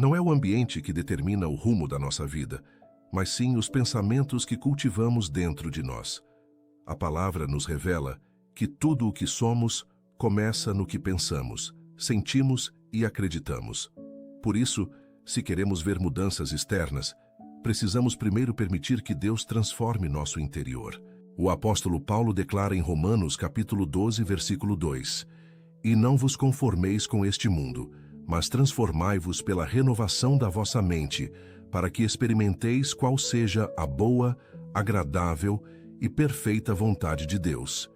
Não é o ambiente que determina o rumo da nossa vida, mas sim os pensamentos que cultivamos dentro de nós. A palavra nos revela que tudo o que somos começa no que pensamos, sentimos e acreditamos. Por isso, se queremos ver mudanças externas, precisamos primeiro permitir que Deus transforme nosso interior. O apóstolo Paulo declara em Romanos capítulo 12, versículo 2: "E não vos conformeis com este mundo, mas transformai-vos pela renovação da vossa mente, para que experimenteis qual seja a boa, agradável e perfeita vontade de Deus."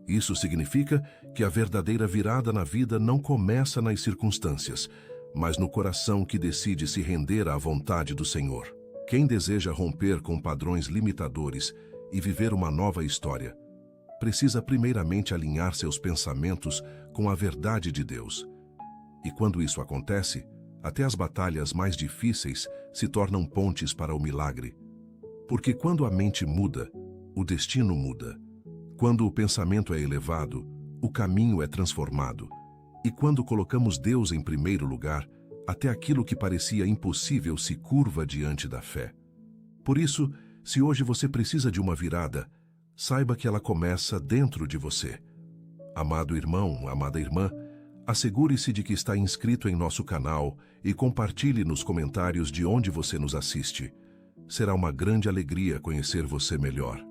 Isso significa que a verdadeira virada na vida não começa nas circunstâncias, mas no coração que decide se render à vontade do Senhor. Quem deseja romper com padrões limitadores e viver uma nova história, precisa primeiramente alinhar seus pensamentos com a verdade de Deus. E quando isso acontece, até as batalhas mais difíceis se tornam pontes para o milagre. Porque quando a mente muda, o destino muda. Quando o pensamento é elevado, o caminho é transformado. E quando colocamos Deus em primeiro lugar, até aquilo que parecia impossível se curva diante da fé. Por isso, se hoje você precisa de uma virada, saiba que ela começa dentro de você. Amado irmão, amada irmã, assegure-se de que está inscrito em nosso canal e compartilhe nos comentários de onde você nos assiste. Será uma grande alegria conhecer você melhor.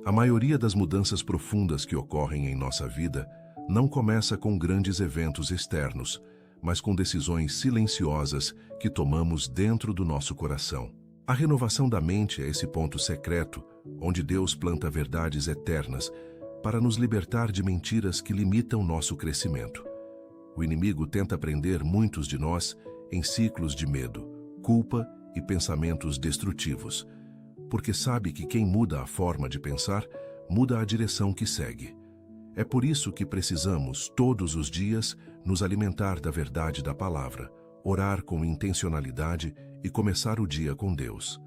A maioria das mudanças profundas que ocorrem em nossa vida não começa com grandes eventos externos, mas com decisões silenciosas que tomamos dentro do nosso coração. A renovação da mente é esse ponto secreto, onde Deus planta verdades eternas para nos libertar de mentiras que limitam nosso crescimento. O inimigo tenta prender muitos de nós em ciclos de medo, culpa e pensamentos destrutivos, porque sabe que quem muda a forma de pensar, muda a direção que segue. É por isso que precisamos, todos os dias, nos alimentar da verdade da palavra, orar com intencionalidade e começar o dia com Deus.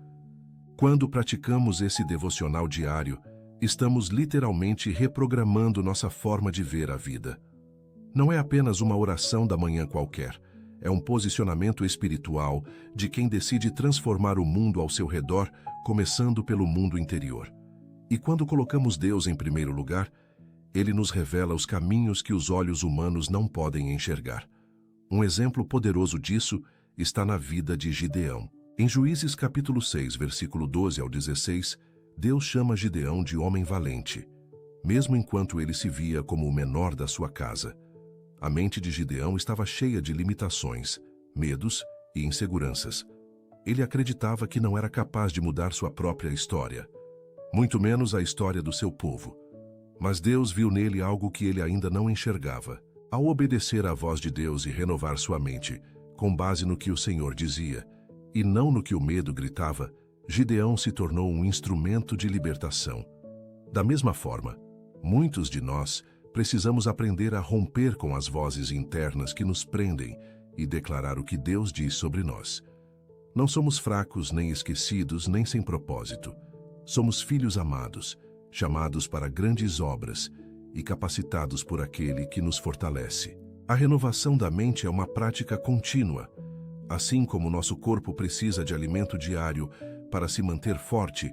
Quando praticamos esse devocional diário, estamos literalmente reprogramando nossa forma de ver a vida. Não é apenas uma oração da manhã qualquer, é um posicionamento espiritual de quem decide transformar o mundo ao seu redor, começando pelo mundo interior. E quando colocamos Deus em primeiro lugar, Ele nos revela os caminhos que os olhos humanos não podem enxergar. Um exemplo poderoso disso está na vida de Gideão. Em Juízes capítulo 6, versículo 12 ao 16, Deus chama Gideão de homem valente, mesmo enquanto ele se via como o menor da sua casa. A mente de Gideão estava cheia de limitações, medos e inseguranças. Ele acreditava que não era capaz de mudar sua própria história, muito menos a história do seu povo. Mas Deus viu nele algo que ele ainda não enxergava. Ao obedecer à voz de Deus e renovar sua mente, com base no que o Senhor dizia, e não no que o medo gritava, Gideão se tornou um instrumento de libertação. Da mesma forma, muitos de nós precisamos aprender a romper com as vozes internas que nos prendem e declarar o que Deus diz sobre nós. Não somos fracos, nem esquecidos, nem sem propósito. Somos filhos amados, chamados para grandes obras e capacitados por aquele que nos fortalece. A renovação da mente é uma prática contínua. Assim como nosso corpo precisa de alimento diário para se manter forte,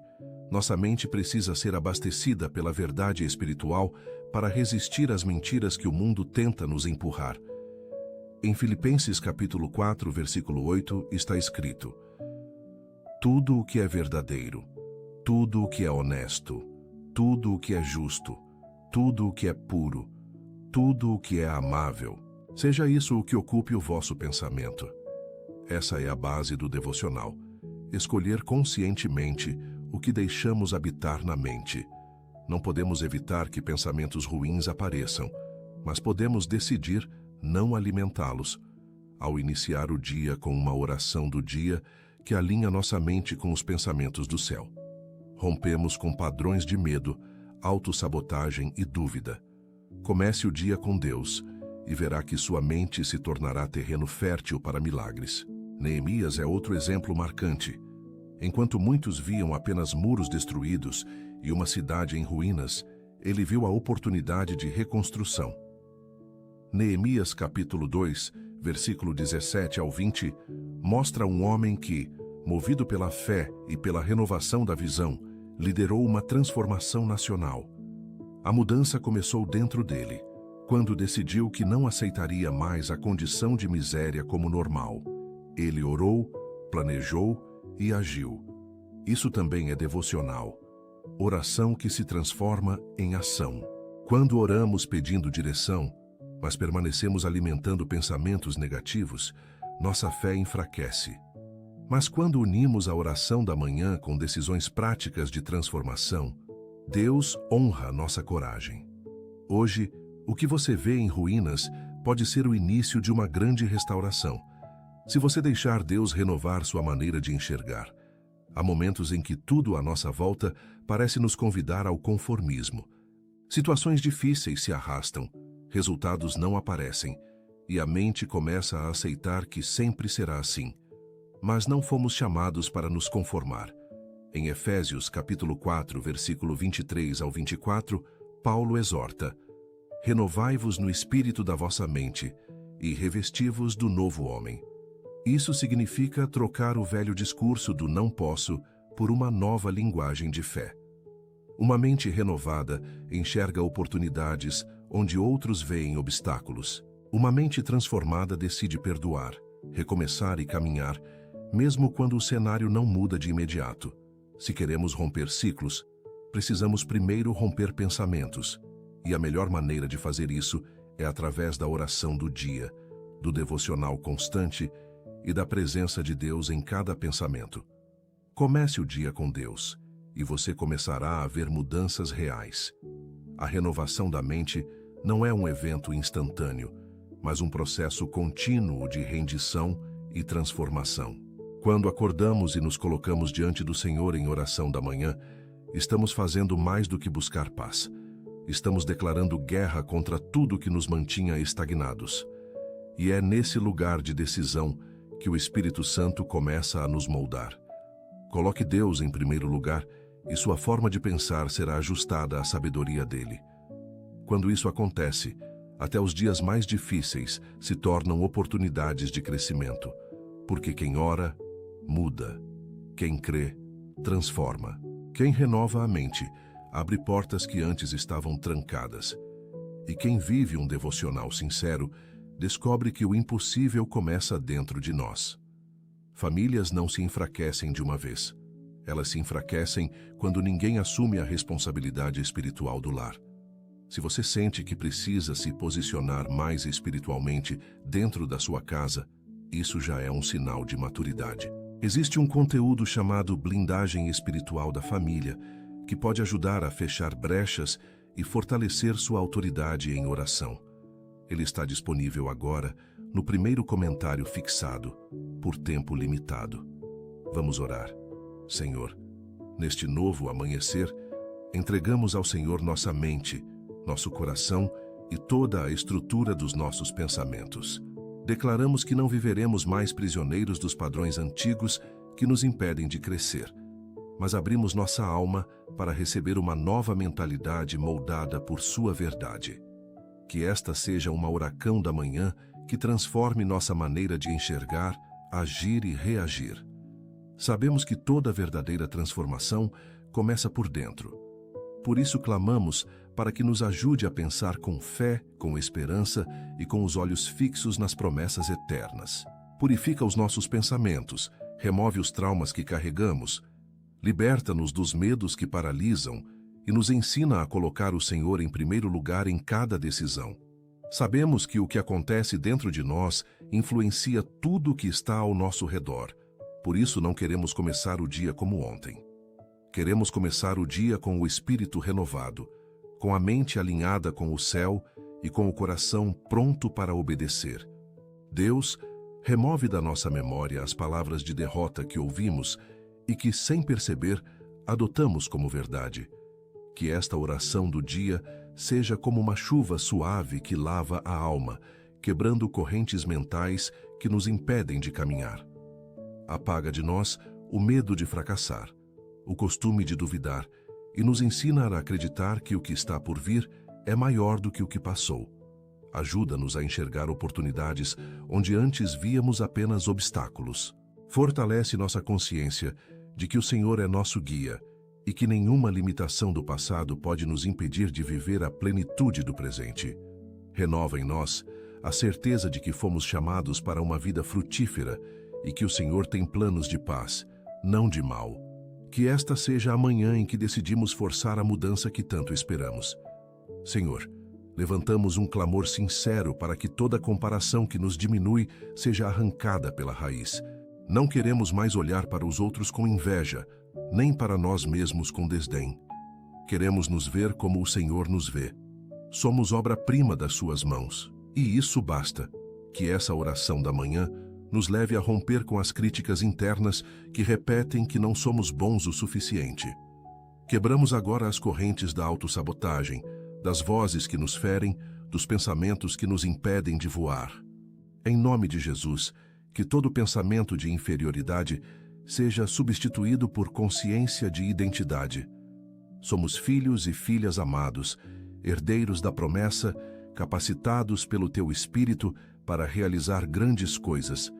nossa mente precisa ser abastecida pela verdade espiritual para resistir às mentiras que o mundo tenta nos empurrar. Em Filipenses capítulo 4, versículo 8, está escrito: "Tudo o que é verdadeiro, tudo o que é honesto, tudo o que é justo, tudo o que é puro, tudo o que é amável, seja isso o que ocupe o vosso pensamento." Essa é a base do devocional. Escolher conscientemente o que deixamos habitar na mente. Não podemos evitar que pensamentos ruins apareçam, mas podemos decidir não alimentá-los, ao iniciar o dia com uma oração do dia que alinha nossa mente com os pensamentos do céu. Rompemos com padrões de medo, autossabotagem e dúvida. Comece o dia com Deus e verá que sua mente se tornará terreno fértil para milagres. Neemias é outro exemplo marcante. Enquanto muitos viam apenas muros destruídos e uma cidade em ruínas, ele viu a oportunidade de reconstrução. Neemias capítulo 2, versículo 17 ao 20, mostra um homem que, movido pela fé e pela renovação da visão, liderou uma transformação nacional. A mudança começou dentro dele, quando decidiu que não aceitaria mais a condição de miséria como normal. Ele orou, planejou e agiu. Isso também é devocional. Oração que se transforma em ação. Quando oramos pedindo direção, mas permanecemos alimentando pensamentos negativos, nossa fé enfraquece. Mas quando unimos a oração da manhã com decisões práticas de transformação, Deus honra nossa coragem. Hoje, o que você vê em ruínas pode ser o início de uma grande restauração, se você deixar Deus renovar sua maneira de enxergar. Há momentos em que tudo à nossa volta parece nos convidar ao conformismo. Situações difíceis se arrastam, resultados não aparecem, e a mente começa a aceitar que sempre será assim. Mas não fomos chamados para nos conformar. Em Efésios capítulo 4, versículo 23 ao 24, Paulo exorta: renovai-vos no espírito da vossa mente e revesti-vos do novo homem. Isso significa trocar o velho discurso do não posso por uma nova linguagem de fé. Uma mente renovada enxerga oportunidades onde outros veem obstáculos. Uma mente transformada decide perdoar, recomeçar e caminhar, mesmo quando o cenário não muda de imediato. Se queremos romper ciclos, precisamos primeiro romper pensamentos. E a melhor maneira de fazer isso é através da oração do dia, do devocional constante e da presença de Deus em cada pensamento. Comece o dia com Deus, e você começará a ver mudanças reais. A renovação da mente não é um evento instantâneo, mas um processo contínuo de rendição e transformação. Quando acordamos e nos colocamos diante do Senhor em oração da manhã, estamos fazendo mais do que buscar paz. Estamos declarando guerra contra tudo que nos mantinha estagnados. E é nesse lugar de decisão que o Espírito Santo começa a nos moldar. Coloque Deus em primeiro lugar e sua forma de pensar será ajustada à sabedoria dele. Quando isso acontece, até os dias mais difíceis se tornam oportunidades de crescimento, porque quem ora, muda. Quem crê, transforma. Quem renova a mente, abre portas que antes estavam trancadas. E quem vive um devocional sincero, descobre que o impossível começa dentro de nós. Famílias não se enfraquecem de uma vez. Elas se enfraquecem quando ninguém assume a responsabilidade espiritual do lar. Se você sente que precisa se posicionar mais espiritualmente dentro da sua casa, isso já é um sinal de maturidade. Existe um conteúdo chamado blindagem espiritual da família, que pode ajudar a fechar brechas e fortalecer sua autoridade em oração. Ele está disponível agora no primeiro comentário fixado, por tempo limitado. Vamos orar. Senhor, neste novo amanhecer, entregamos ao Senhor nossa mente, nosso coração e toda a estrutura dos nossos pensamentos. Declaramos que não viveremos mais prisioneiros dos padrões antigos que nos impedem de crescer, mas abrimos nossa alma para receber uma nova mentalidade moldada por sua verdade. Que esta seja uma oração da manhã que transforme nossa maneira de enxergar, agir e reagir. Sabemos que toda verdadeira transformação começa por dentro. Por isso clamamos para que nos ajude a pensar com fé, com esperança e com os olhos fixos nas promessas eternas. Purifica os nossos pensamentos, remove os traumas que carregamos, liberta-nos dos medos que paralisam e nos ensina a colocar o Senhor em primeiro lugar em cada decisão. Sabemos que o que acontece dentro de nós influencia tudo o que está ao nosso redor. Por isso não queremos começar o dia como ontem. Queremos começar o dia com o espírito renovado, com a mente alinhada com o céu e com o coração pronto para obedecer. Deus, remove da nossa memória as palavras de derrota que ouvimos e que, sem perceber, adotamos como verdade. Que esta oração do dia seja como uma chuva suave que lava a alma, quebrando correntes mentais que nos impedem de caminhar. Apaga de nós o medo de fracassar, o costume de duvidar e nos ensina a acreditar que o que está por vir é maior do que o que passou. Ajuda-nos a enxergar oportunidades onde antes víamos apenas obstáculos. Fortalece nossa consciência de que o Senhor é nosso guia e que nenhuma limitação do passado pode nos impedir de viver a plenitude do presente. Renova em nós a certeza de que fomos chamados para uma vida frutífera e que o Senhor tem planos de paz, não de mal. Que esta seja a manhã em que decidimos forçar a mudança que tanto esperamos. Senhor, levantamos um clamor sincero para que toda comparação que nos diminui seja arrancada pela raiz. Não queremos mais olhar para os outros com inveja, nem para nós mesmos com desdém. Queremos nos ver como o Senhor nos vê. Somos obra-prima das suas mãos, e isso basta. Que essa oração da manhã nos leve a romper com as críticas internas que repetem que não somos bons o suficiente. Quebramos agora as correntes da autossabotagem, das vozes que nos ferem, dos pensamentos que nos impedem de voar. Em nome de Jesus, que todo pensamento de inferioridade seja substituído por consciência de identidade. Somos filhos e filhas amados, herdeiros da promessa, capacitados pelo Teu Espírito para realizar grandes coisas.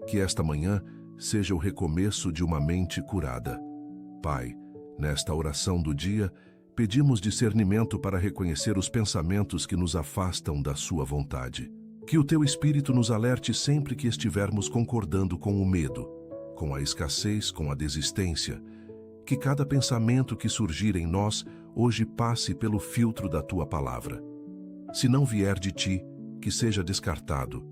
Que esta manhã seja o recomeço de uma mente curada. Pai, nesta oração do dia, pedimos discernimento para reconhecer os pensamentos que nos afastam da Sua vontade. Que o Teu Espírito nos alerte sempre que estivermos concordando com o medo, com a escassez, com a desistência. Que cada pensamento que surgir em nós hoje passe pelo filtro da Tua palavra. Se não vier de Ti, que seja descartado.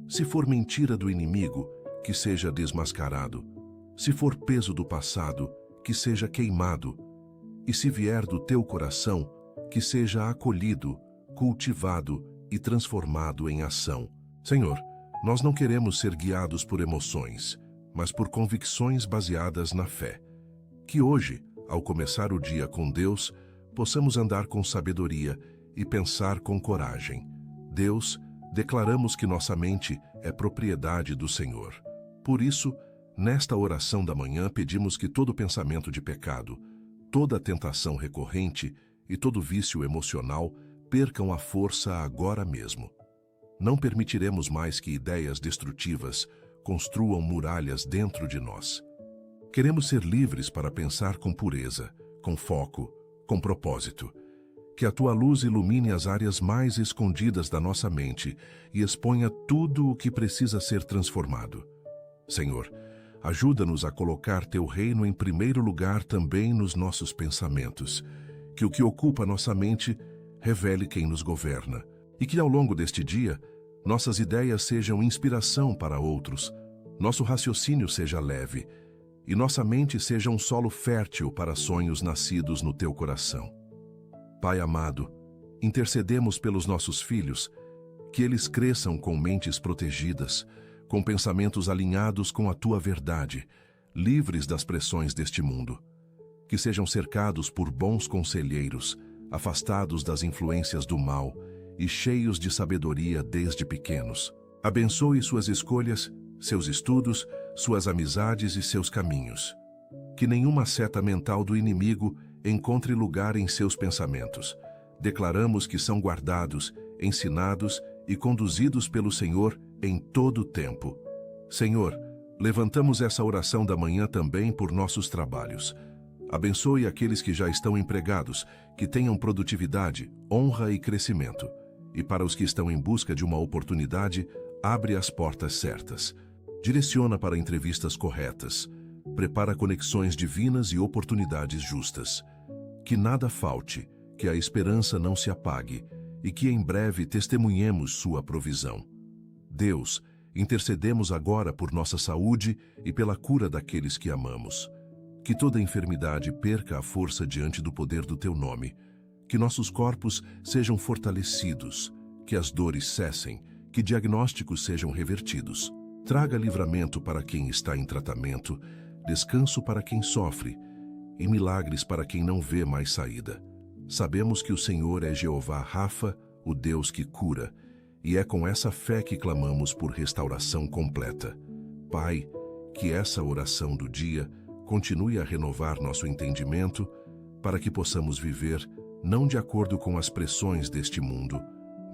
Se for mentira do inimigo, que seja desmascarado. Se for peso do passado, que seja queimado. E se vier do Teu coração, que seja acolhido, cultivado e transformado em ação. Senhor, nós não queremos ser guiados por emoções, mas por convicções baseadas na fé. Que hoje, ao começar o dia com Deus, possamos andar com sabedoria e pensar com coragem. Deus, declaramos que nossa mente é propriedade do Senhor. Por isso, nesta oração da manhã pedimos que todo pensamento de pecado, toda tentação recorrente e todo vício emocional percam a força agora mesmo. Não permitiremos mais que ideias destrutivas construam muralhas dentro de nós. Queremos ser livres para pensar com pureza, com foco, com propósito. Que a Tua luz ilumine as áreas mais escondidas da nossa mente e exponha tudo o que precisa ser transformado. Senhor, ajuda-nos a colocar Teu reino em primeiro lugar também nos nossos pensamentos. Que o que ocupa nossa mente revele quem nos governa. E que ao longo deste dia, nossas ideias sejam inspiração para outros, nosso raciocínio seja leve e nossa mente seja um solo fértil para sonhos nascidos no Teu coração. Pai amado, intercedemos pelos nossos filhos, que eles cresçam com mentes protegidas, com pensamentos alinhados com a Tua verdade, livres das pressões deste mundo. Que sejam cercados por bons conselheiros, afastados das influências do mal e cheios de sabedoria desde pequenos. Abençoe suas escolhas, seus estudos, suas amizades e seus caminhos. Que nenhuma seta mental do inimigo encontre lugar em seus pensamentos. Declaramos que são guardados, ensinados e conduzidos pelo Senhor em todo o tempo. Senhor, levantamos essa oração da manhã também por nossos trabalhos. Abençoe aqueles que já estão empregados, que tenham produtividade, honra e crescimento. E para os que estão em busca de uma oportunidade, abre as portas certas. Direciona para entrevistas corretas. Prepara conexões divinas e oportunidades justas. Que nada falte, que a esperança não se apague e que em breve testemunhemos sua provisão. Deus, intercedemos agora por nossa saúde e pela cura daqueles que amamos. Que toda enfermidade perca a força diante do poder do Teu nome. Que nossos corpos sejam fortalecidos, que as dores cessem, que diagnósticos sejam revertidos. Traga livramento para quem está em tratamento, descanso para quem sofre e milagres para quem não vê mais saída. Sabemos que o Senhor é Jeová Rafa, o Deus que cura, e é com essa fé que clamamos por restauração completa. Pai, que essa oração do dia continue a renovar nosso entendimento para que possamos viver não de acordo com as pressões deste mundo,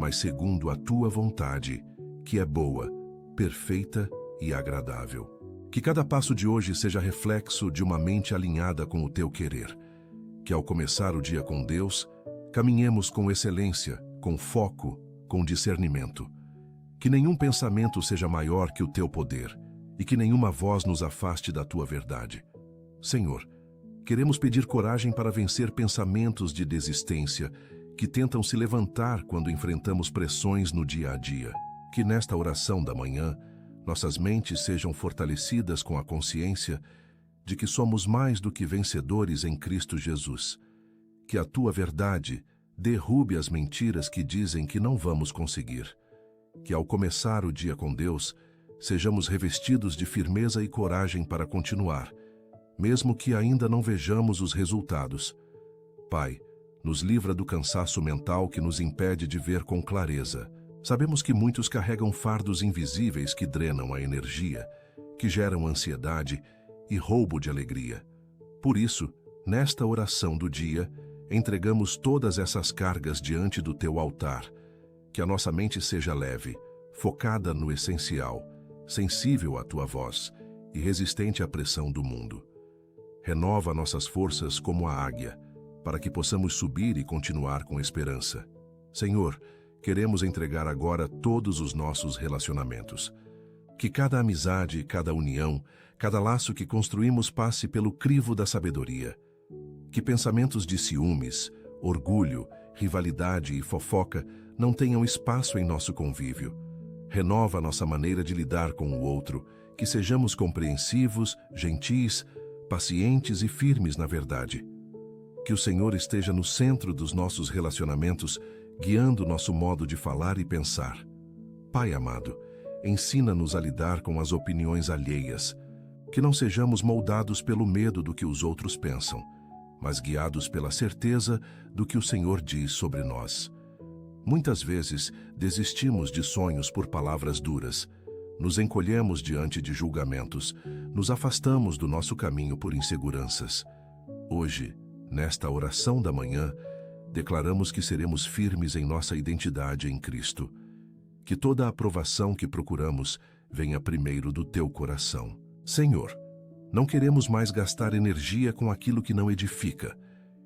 mas segundo a tua vontade, que é boa, perfeita e agradável. Que cada passo de hoje seja reflexo de uma mente alinhada com o teu querer. Que ao começar o dia com Deus, caminhemos com excelência, com foco, com discernimento. Que nenhum pensamento seja maior que o teu poder e que nenhuma voz nos afaste da tua verdade. Senhor, queremos pedir coragem para vencer pensamentos de desistência que tentam se levantar quando enfrentamos pressões no dia a dia. Que nesta oração da manhã, nossas mentes sejam fortalecidas com a consciência de que somos mais do que vencedores em Cristo Jesus. Que a tua verdade derrube as mentiras que dizem que não vamos conseguir. Que ao começar o dia com Deus, sejamos revestidos de firmeza e coragem para continuar, mesmo que ainda não vejamos os resultados. Pai, nos livra do cansaço mental que nos impede de ver com clareza. Sabemos que muitos carregam fardos invisíveis que drenam a energia, que geram ansiedade e roubo de alegria. Por isso, nesta oração do dia, entregamos todas essas cargas diante do teu altar. Que a nossa mente seja leve, focada no essencial, sensível à tua voz e resistente à pressão do mundo. Renova nossas forças como a águia, para que possamos subir e continuar com esperança. Senhor, queremos entregar agora todos os nossos relacionamentos. Que cada amizade, cada união, cada laço que construímos passe pelo crivo da sabedoria. Que pensamentos de ciúmes, orgulho, rivalidade e fofoca não tenham espaço em nosso convívio. Renova nossa maneira de lidar com o outro, que sejamos compreensivos, gentis, pacientes e firmes na verdade. Que o Senhor esteja no centro dos nossos relacionamentos, guiando nosso modo de falar e pensar. Pai amado, ensina-nos a lidar com as opiniões alheias, que não sejamos moldados pelo medo do que os outros pensam, mas guiados pela certeza do que o Senhor diz sobre nós. Muitas vezes desistimos de sonhos por palavras duras, nos encolhemos diante de julgamentos, nos afastamos do nosso caminho por inseguranças. Hoje, nesta oração da manhã, declaramos que seremos firmes em nossa identidade em Cristo. Que toda a aprovação que procuramos venha primeiro do teu coração. Senhor, não queremos mais gastar energia com aquilo que não edifica.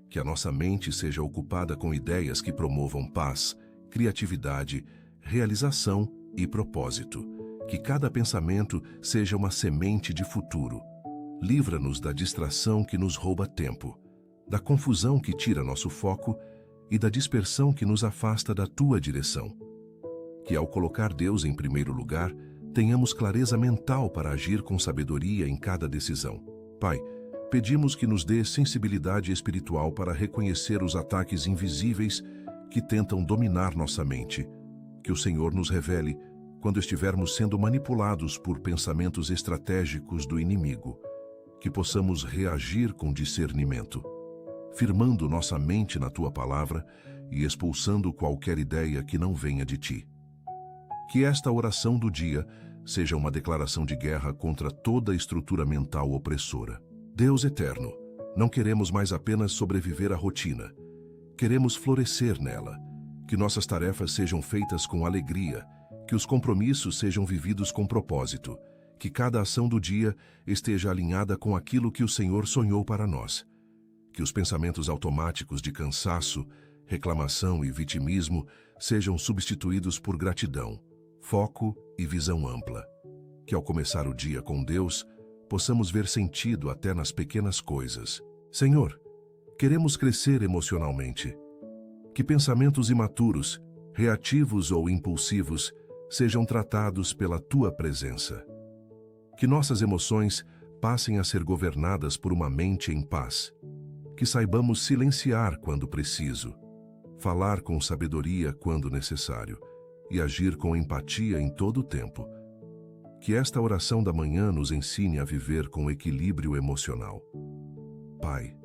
Que a nossa mente seja ocupada com ideias que promovam paz, criatividade, realização e propósito. Que cada pensamento seja uma semente de futuro. Livra-nos da distração que nos rouba tempo, da confusão que tira nosso foco e da dispersão que nos afasta da tua direção. Que ao colocar Deus em primeiro lugar, tenhamos clareza mental para agir com sabedoria em cada decisão. Pai, pedimos que nos dê sensibilidade espiritual para reconhecer os ataques invisíveis que tentam dominar nossa mente. Que o Senhor nos revele quando estivermos sendo manipulados por pensamentos estratégicos do inimigo. Que possamos reagir com discernimento, firmando nossa mente na tua palavra e expulsando qualquer ideia que não venha de ti. Que esta oração do dia seja uma declaração de guerra contra toda a estrutura mental opressora. Deus eterno, não queremos mais apenas sobreviver à rotina. Queremos florescer nela. Que nossas tarefas sejam feitas com alegria, que os compromissos sejam vividos com propósito, que cada ação do dia esteja alinhada com aquilo que o Senhor sonhou para nós. Que os pensamentos automáticos de cansaço, reclamação e vitimismo sejam substituídos por gratidão, foco e visão ampla. Que ao começar o dia com Deus, possamos ver sentido até nas pequenas coisas. Senhor, queremos crescer emocionalmente. Que pensamentos imaturos, reativos ou impulsivos, sejam tratados pela tua presença. Que nossas emoções passem a ser governadas por uma mente em paz. Que saibamos silenciar quando preciso, falar com sabedoria quando necessário e agir com empatia em todo o tempo. Que esta oração da manhã nos ensine a viver com equilíbrio emocional. Pai,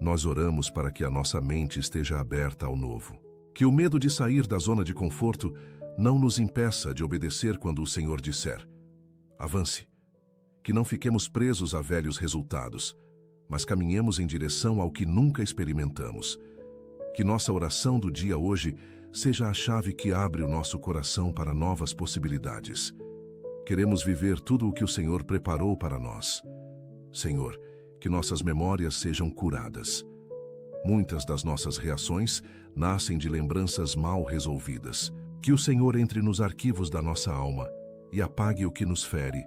nós oramos para que a nossa mente esteja aberta ao novo. Que o medo de sair da zona de conforto não nos impeça de obedecer quando o Senhor disser: avance. Que não fiquemos presos a velhos resultados, mas caminhemos em direção ao que nunca experimentamos. Que nossa oração do dia hoje seja a chave que abre o nosso coração para novas possibilidades. Queremos viver tudo o que o Senhor preparou para nós. Senhor, que nossas memórias sejam curadas. Muitas das nossas reações nascem de lembranças mal resolvidas. Que o Senhor entre nos arquivos da nossa alma e apague o que nos fere,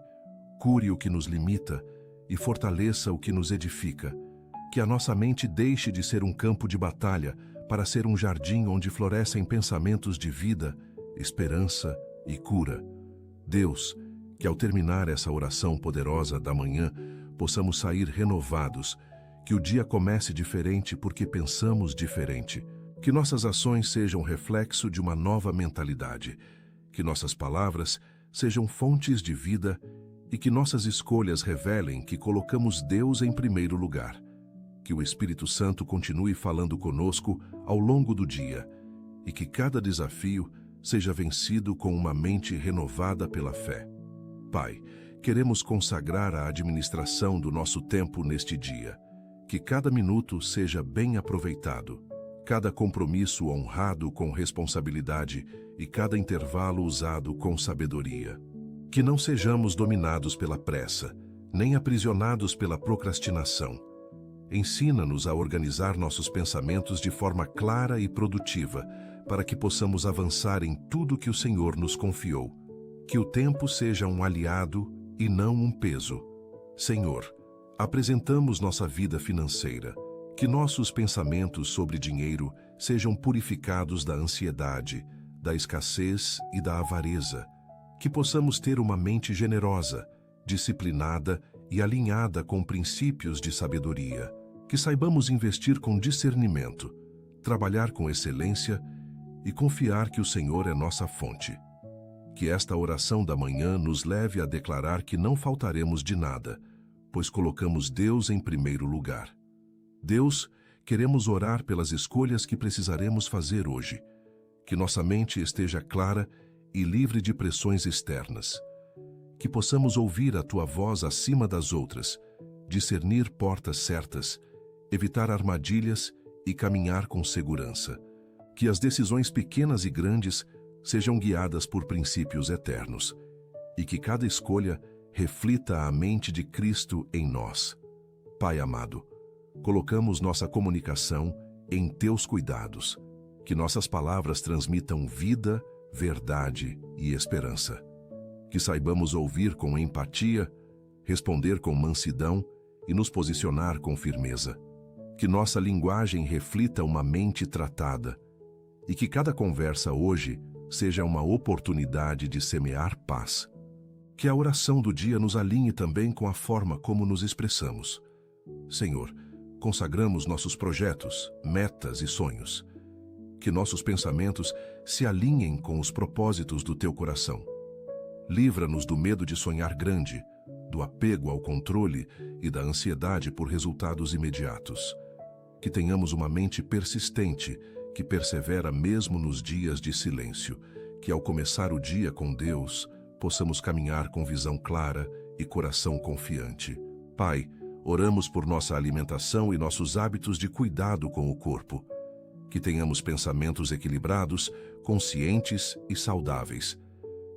cure o que nos limita e fortaleça o que nos edifica. Que a nossa mente deixe de ser um campo de batalha para ser um jardim onde florescem pensamentos de vida, esperança e cura. Deus, que ao terminar essa oração poderosa da manhã, possamos sair renovados, que o dia comece diferente porque pensamos diferente, que nossas ações sejam reflexo de uma nova mentalidade, que nossas palavras sejam fontes de vida e que nossas escolhas revelem que colocamos Deus em primeiro lugar. Que o Espírito Santo continue falando conosco ao longo do dia e que cada desafio seja vencido com uma mente renovada pela fé. Pai, queremos consagrar a administração do nosso tempo neste dia. Que cada minuto seja bem aproveitado, cada compromisso honrado com responsabilidade e cada intervalo usado com sabedoria. Que não sejamos dominados pela pressa, nem aprisionados pela procrastinação. Ensina-nos a organizar nossos pensamentos de forma clara e produtiva, para que possamos avançar em tudo que o Senhor nos confiou. Que o tempo seja um aliado e não um peso. Senhor, apresentamos nossa vida financeira. Que nossos pensamentos sobre dinheiro sejam purificados da ansiedade, da escassez e da avareza. Que possamos ter uma mente generosa, disciplinada e alinhada com princípios de sabedoria. Que saibamos investir com discernimento, trabalhar com excelência e confiar que o Senhor é nossa fonte. Que esta oração da manhã nos leve a declarar que não faltaremos de nada, pois colocamos Deus em primeiro lugar. Deus, queremos orar pelas escolhas que precisaremos fazer hoje. Que nossa mente esteja clara e livre de pressões externas. Que possamos ouvir a Tua voz acima das outras, discernir portas certas, evitar armadilhas e caminhar com segurança. Que as decisões pequenas e grandes sejam guiadas por princípios eternos e que cada escolha reflita a mente de Cristo em nós. Pai amado, colocamos nossa comunicação em Teus cuidados. Que nossas palavras transmitam vida, verdade e esperança. Que saibamos ouvir com empatia, responder com mansidão e nos posicionar com firmeza. Que nossa linguagem reflita uma mente tratada e que cada conversa hoje seja uma oportunidade de semear paz. Que a oração do dia nos alinhe também com a forma como nos expressamos. Senhor, consagramos nossos projetos, metas e sonhos. Que nossos pensamentos se alinhem com os propósitos do Teu coração. Livra-nos do medo de sonhar grande, do apego ao controle e da ansiedade por resultados imediatos. Que tenhamos uma mente persistente, que persevera mesmo nos dias de silêncio. Que ao começar o dia com Deus, possamos caminhar com visão clara e coração confiante. Pai, oramos por nossa alimentação e nossos hábitos de cuidado com o corpo. Que tenhamos pensamentos equilibrados, conscientes e saudáveis.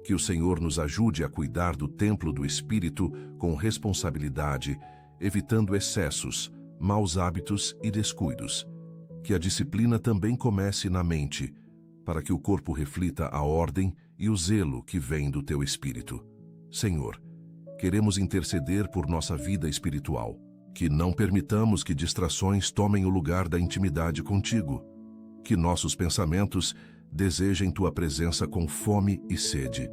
Que o Senhor nos ajude a cuidar do templo do Espírito com responsabilidade, evitando excessos, maus hábitos e descuidos. Que a disciplina também comece na mente, para que o corpo reflita a ordem e o zelo que vem do Teu Espírito. Senhor, queremos interceder por nossa vida espiritual, que não permitamos que distrações tomem o lugar da intimidade contigo. Que nossos pensamentos desejem Tua presença com fome e sede.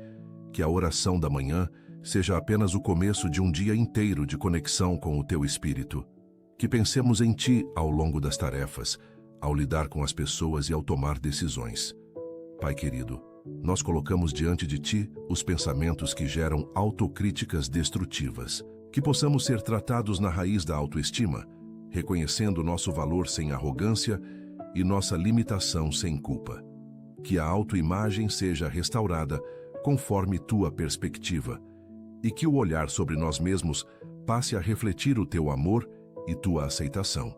Que a oração da manhã seja apenas o começo de um dia inteiro de conexão com o Teu Espírito. Que pensemos em Ti ao longo das tarefas, ao lidar com as pessoas e ao tomar decisões. Pai querido, nós colocamos diante de Ti os pensamentos que geram autocríticas destrutivas. Que possamos ser tratados na raiz da autoestima, reconhecendo nosso valor sem arrogância e nossa limitação sem culpa. Que a autoimagem seja restaurada conforme Tua perspectiva e que o olhar sobre nós mesmos passe a refletir o Teu amor e Tua aceitação.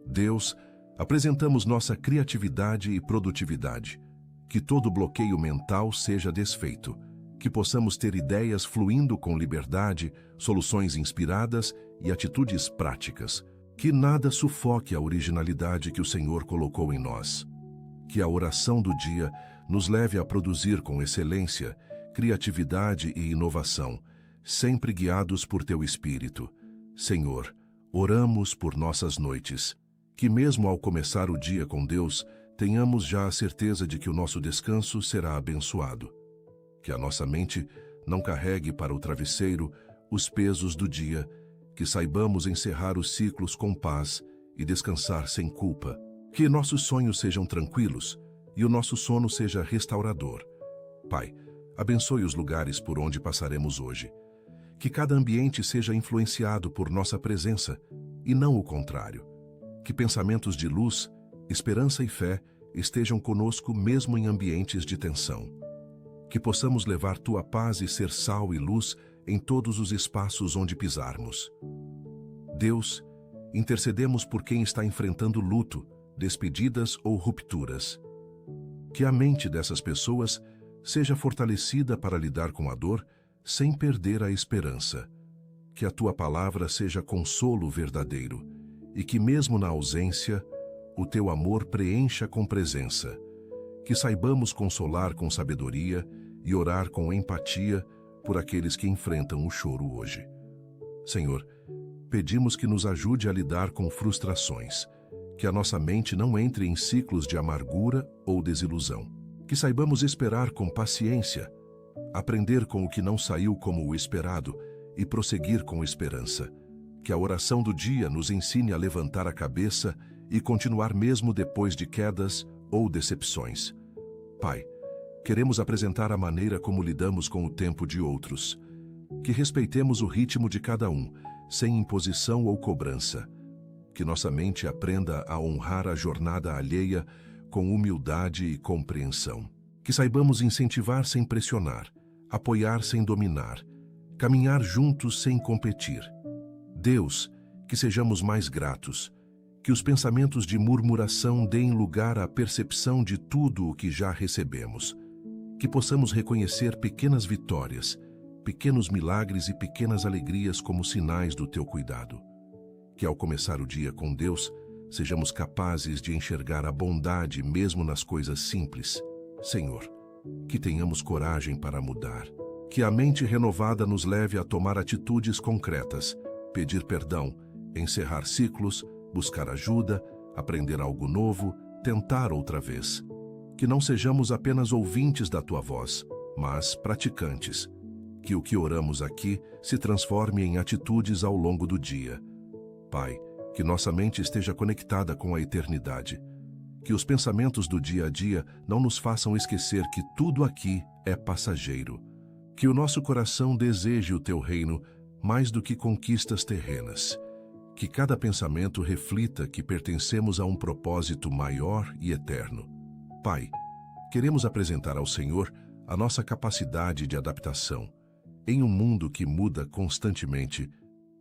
Deus, apresentamos nossa criatividade e produtividade. Que todo bloqueio mental seja desfeito. Que possamos ter ideias fluindo com liberdade, soluções inspiradas e atitudes práticas. Que nada sufoque a originalidade que o Senhor colocou em nós. Que a oração do dia nos leve a produzir com excelência, criatividade e inovação, sempre guiados por Teu Espírito. Senhor, oramos por nossas noites. Que mesmo ao começar o dia com Deus, tenhamos já a certeza de que o nosso descanso será abençoado. Que a nossa mente não carregue para o travesseiro os pesos do dia, que saibamos encerrar os ciclos com paz e descansar sem culpa. Que nossos sonhos sejam tranquilos e o nosso sono seja restaurador. Pai, abençoe os lugares por onde passaremos hoje. Que cada ambiente seja influenciado por nossa presença e não o contrário. Que pensamentos de luz, esperança e fé estejam conosco mesmo em ambientes de tensão. Que possamos levar Tua paz e ser sal e luz em todos os espaços onde pisarmos. Deus, intercedemos por quem está enfrentando luto, despedidas ou rupturas. Que a mente dessas pessoas seja fortalecida para lidar com a dor sem perder a esperança. Que a Tua palavra seja consolo verdadeiro e que mesmo na ausência, o Teu amor preencha com presença. Que saibamos consolar com sabedoria e orar com empatia por aqueles que enfrentam o choro hoje. Senhor, pedimos que nos ajude a lidar com frustrações, que a nossa mente não entre em ciclos de amargura ou desilusão. Que saibamos esperar com paciência, aprender com o que não saiu como o esperado e prosseguir com esperança. Que a oração do dia nos ensine a levantar a cabeça e continuar mesmo depois de quedas ou decepções. Pai, queremos apresentar a maneira como lidamos com o tempo de outros. Que respeitemos o ritmo de cada um, sem imposição ou cobrança. Que nossa mente aprenda a honrar a jornada alheia com humildade e compreensão. Que saibamos incentivar sem pressionar, apoiar sem dominar, caminhar juntos sem competir. Deus, que sejamos mais gratos, que os pensamentos de murmuração deem lugar à percepção de tudo o que já recebemos. Que possamos reconhecer pequenas vitórias, pequenos milagres e pequenas alegrias como sinais do Teu cuidado. Que ao começar o dia com Deus, sejamos capazes de enxergar a bondade mesmo nas coisas simples. Senhor, que tenhamos coragem para mudar. Que a mente renovada nos leve a tomar atitudes concretas, pedir perdão, encerrar ciclos, buscar ajuda, aprender algo novo, tentar outra vez. Que não sejamos apenas ouvintes da Tua voz, mas praticantes. Que o que oramos aqui se transforme em atitudes ao longo do dia. Pai, que nossa mente esteja conectada com a eternidade. Que os pensamentos do dia a dia não nos façam esquecer que tudo aqui é passageiro. Que o nosso coração deseje o Teu reino mais do que conquistas terrenas. Que cada pensamento reflita que pertencemos a um propósito maior e eterno. Pai, queremos apresentar ao Senhor a nossa capacidade de adaptação. Em um mundo que muda constantemente,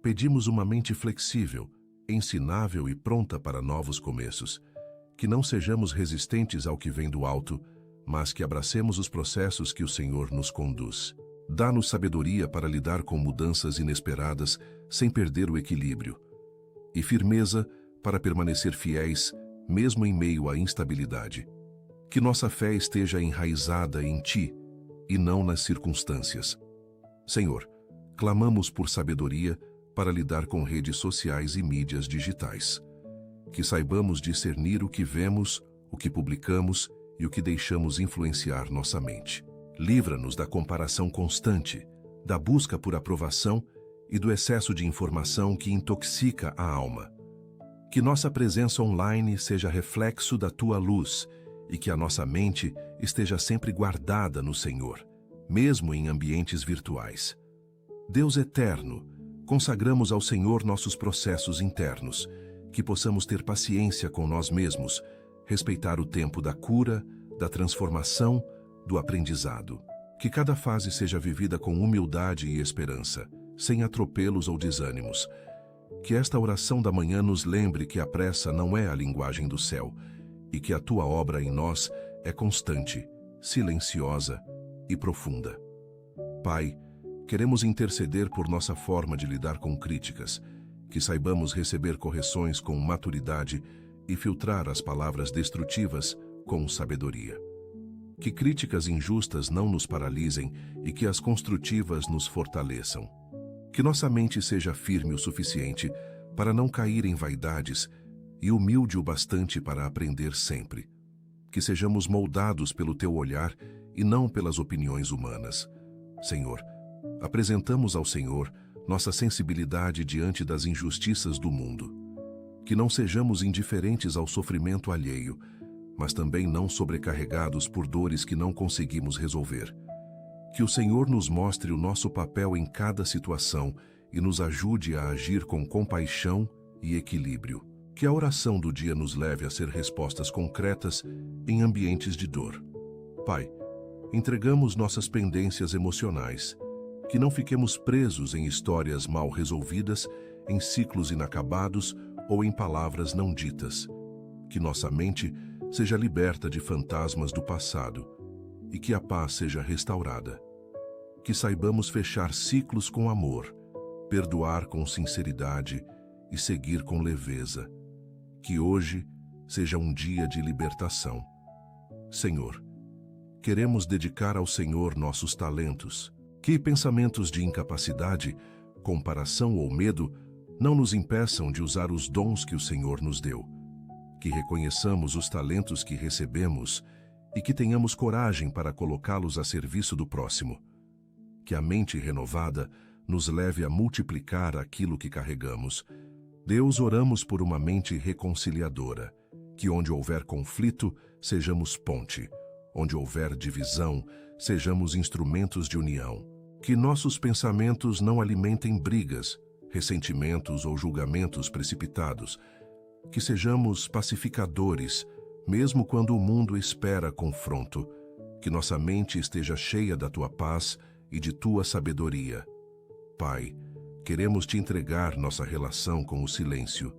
pedimos uma mente flexível, ensinável e pronta para novos começos. Que não sejamos resistentes ao que vem do alto, mas que abracemos os processos que o Senhor nos conduz. Dá-nos sabedoria para lidar com mudanças inesperadas sem perder o equilíbrio. E firmeza para permanecer fiéis, mesmo em meio à instabilidade. Que nossa fé esteja enraizada em Ti e não nas circunstâncias. Senhor, clamamos por sabedoria para lidar com redes sociais e mídias digitais. Que saibamos discernir o que vemos, o que publicamos e o que deixamos influenciar nossa mente. Livra-nos da comparação constante, da busca por aprovação e do excesso de informação que intoxica a alma. Que nossa presença online seja reflexo da Tua luz e que a nossa mente esteja sempre guardada no Senhor, mesmo em ambientes virtuais. Deus eterno, consagramos ao Senhor nossos processos internos, que possamos ter paciência com nós mesmos, respeitar o tempo da cura, da transformação, do aprendizado. Que cada fase seja vivida com humildade e esperança, sem atropelos ou desânimos. Que esta oração da manhã nos lembre que a pressa não é a linguagem do céu e que a Tua obra em nós é constante, silenciosa e profunda. Pai, queremos interceder por nossa forma de lidar com críticas, que saibamos receber correções com maturidade e filtrar as palavras destrutivas com sabedoria. Que críticas injustas não nos paralisem e que as construtivas nos fortaleçam. Que nossa mente seja firme o suficiente para não cair em vaidades e humilde o bastante para aprender sempre. Que sejamos moldados pelo teu olhar e não pelas opiniões humanas. Senhor, apresentamos ao Senhor nossa sensibilidade diante das injustiças do mundo. Que não sejamos indiferentes ao sofrimento alheio, mas também não sobrecarregados por dores que não conseguimos resolver. Que o Senhor nos mostre o nosso papel em cada situação e nos ajude a agir com compaixão e equilíbrio. Que a oração do dia nos leve a ser respostas concretas em ambientes de dor. Pai, entregamos nossas pendências emocionais. Que não fiquemos presos em histórias mal resolvidas, em ciclos inacabados ou em palavras não ditas. Que nossa mente seja liberta de fantasmas do passado e que a paz seja restaurada. Que saibamos fechar ciclos com amor, perdoar com sinceridade e seguir com leveza. Que hoje seja um dia de libertação. Senhor, queremos dedicar ao Senhor nossos talentos. Que pensamentos de incapacidade, comparação ou medo não nos impeçam de usar os dons que o Senhor nos deu. Que reconheçamos os talentos que recebemos e que tenhamos coragem para colocá-los a serviço do próximo. Que a mente renovada nos leve a multiplicar aquilo que carregamos. Deus, oramos por uma mente reconciliadora. Que onde houver conflito, sejamos ponte. Onde houver divisão, sejamos instrumentos de união. Que nossos pensamentos não alimentem brigas, ressentimentos ou julgamentos precipitados. Que sejamos pacificadores, mesmo quando o mundo espera confronto. Que nossa mente esteja cheia da tua paz e de tua sabedoria. Pai, queremos te entregar nossa relação com o silêncio.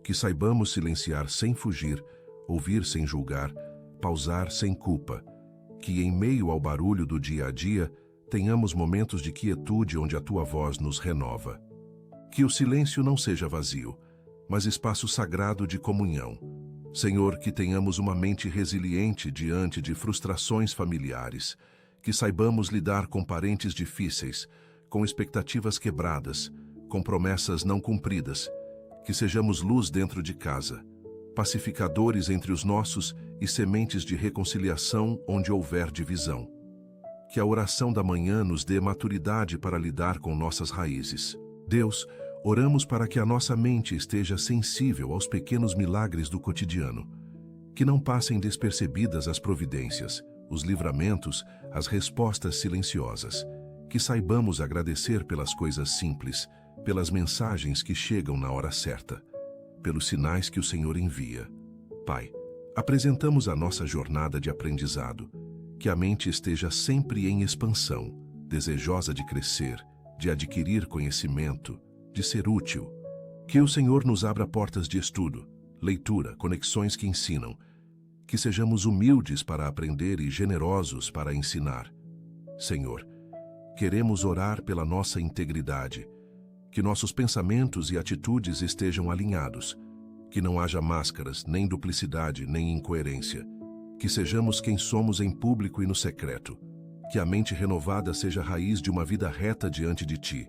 Que saibamos silenciar sem fugir, ouvir sem julgar, pausar sem culpa. Que em meio ao barulho do dia a dia, tenhamos momentos de quietude onde a tua voz nos renova. Que o silêncio não seja vazio, mas espaço sagrado de comunhão. Senhor, que tenhamos uma mente resiliente diante de frustrações familiares, que saibamos lidar com parentes difíceis, com expectativas quebradas, com promessas não cumpridas, que sejamos luz dentro de casa, pacificadores entre os nossos e sementes de reconciliação onde houver divisão. Que a oração da manhã nos dê maturidade para lidar com nossas raízes. Deus, oramos para que a nossa mente esteja sensível aos pequenos milagres do cotidiano, que não passem despercebidas as providências, os livramentos, as respostas silenciosas, que saibamos agradecer pelas coisas simples, pelas mensagens que chegam na hora certa, pelos sinais que o Senhor envia. Pai, apresentamos a nossa jornada de aprendizado, que a mente esteja sempre em expansão, desejosa de crescer, de adquirir conhecimento, de ser útil. Que o Senhor nos abra portas de estudo, leitura, conexões que ensinam. Que sejamos humildes para aprender e generosos para ensinar. Senhor, queremos orar pela nossa integridade. Que nossos pensamentos e atitudes estejam alinhados. Que não haja máscaras, nem duplicidade, nem incoerência. Que sejamos quem somos em público e no secreto. Que a mente renovada seja a raiz de uma vida reta diante de Ti.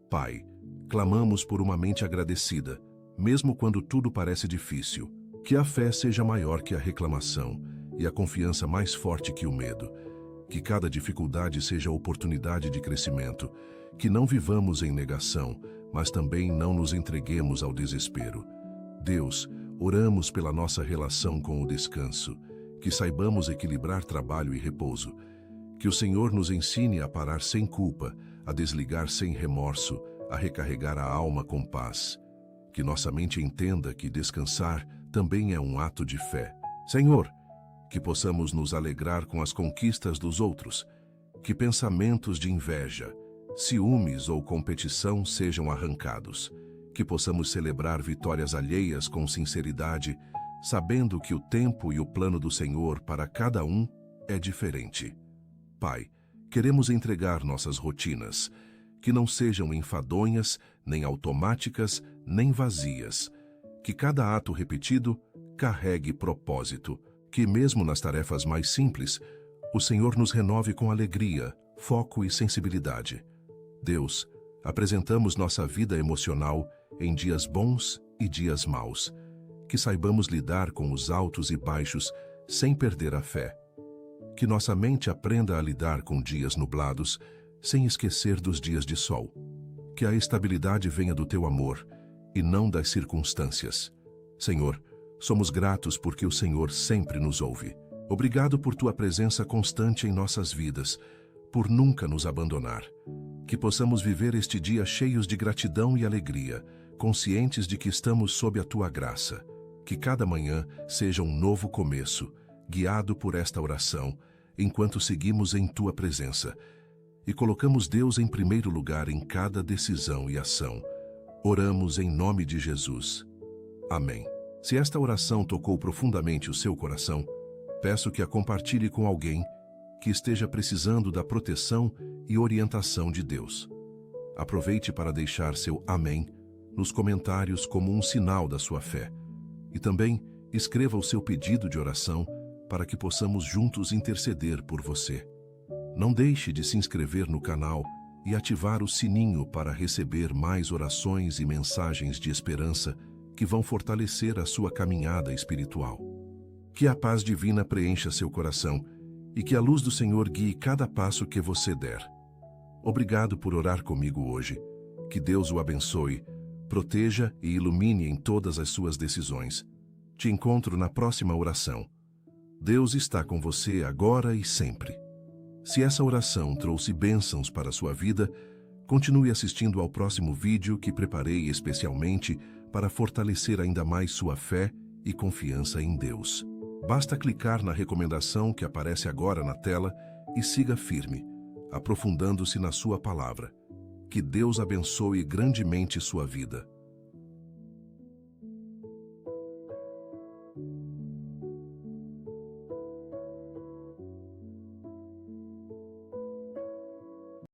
Pai, clamamos por uma mente agradecida, mesmo quando tudo parece difícil. Que a fé seja maior que a reclamação e a confiança mais forte que o medo. Que cada dificuldade seja oportunidade de crescimento. Que não vivamos em negação, mas também não nos entreguemos ao desespero. Deus, oramos pela nossa relação com o descanso. Que saibamos equilibrar trabalho e repouso. Que o Senhor nos ensine a parar sem culpa, a desligar sem remorso, a recarregar a alma com paz. Que nossa mente entenda que descansar também é um ato de fé. Senhor, que possamos nos alegrar com as conquistas dos outros. Que pensamentos de inveja, ciúmes ou competição sejam arrancados. Que possamos celebrar vitórias alheias com sinceridade, sabendo que o tempo e o plano do Senhor para cada um é diferente. Pai, queremos entregar nossas rotinas, que não sejam enfadonhas, nem automáticas, nem vazias. Que cada ato repetido carregue propósito. Que mesmo nas tarefas mais simples, o Senhor nos renove com alegria, foco e sensibilidade. Deus, apresentamos nossa vida emocional em dias bons e dias maus. Que saibamos lidar com os altos e baixos sem perder a fé. Que nossa mente aprenda a lidar com dias nublados, sem esquecer dos dias de sol. Que a estabilidade venha do teu amor e não das circunstâncias. Senhor, somos gratos porque o Senhor sempre nos ouve. Obrigado por tua presença constante em nossas vidas, por nunca nos abandonar. Que possamos viver este dia cheios de gratidão e alegria, conscientes de que estamos sob a tua graça. Que cada manhã seja um novo começo, guiado por esta oração, enquanto seguimos em tua presença. E colocamos Deus em primeiro lugar em cada decisão e ação. Oramos em nome de Jesus. Amém. Se esta oração tocou profundamente o seu coração, peço que a compartilhe com alguém que esteja precisando da proteção e orientação de Deus. Aproveite para deixar seu amém nos comentários como um sinal da sua fé. E também escreva o seu pedido de oração para que possamos juntos interceder por você. Não deixe de se inscrever no canal e ativar o sininho para receber mais orações e mensagens de esperança que vão fortalecer a sua caminhada espiritual. Que a paz divina preencha seu coração e que a luz do Senhor guie cada passo que você der. Obrigado por orar comigo hoje. Que Deus o abençoe, proteja e ilumine em todas as suas decisões. Te encontro na próxima oração. Deus está com você agora e sempre. Se essa oração trouxe bênçãos para a sua vida, continue assistindo ao próximo vídeo que preparei especialmente para fortalecer ainda mais sua fé e confiança em Deus. Basta clicar na recomendação que aparece agora na tela e siga firme, aprofundando-se na sua palavra. Que Deus abençoe grandemente sua vida.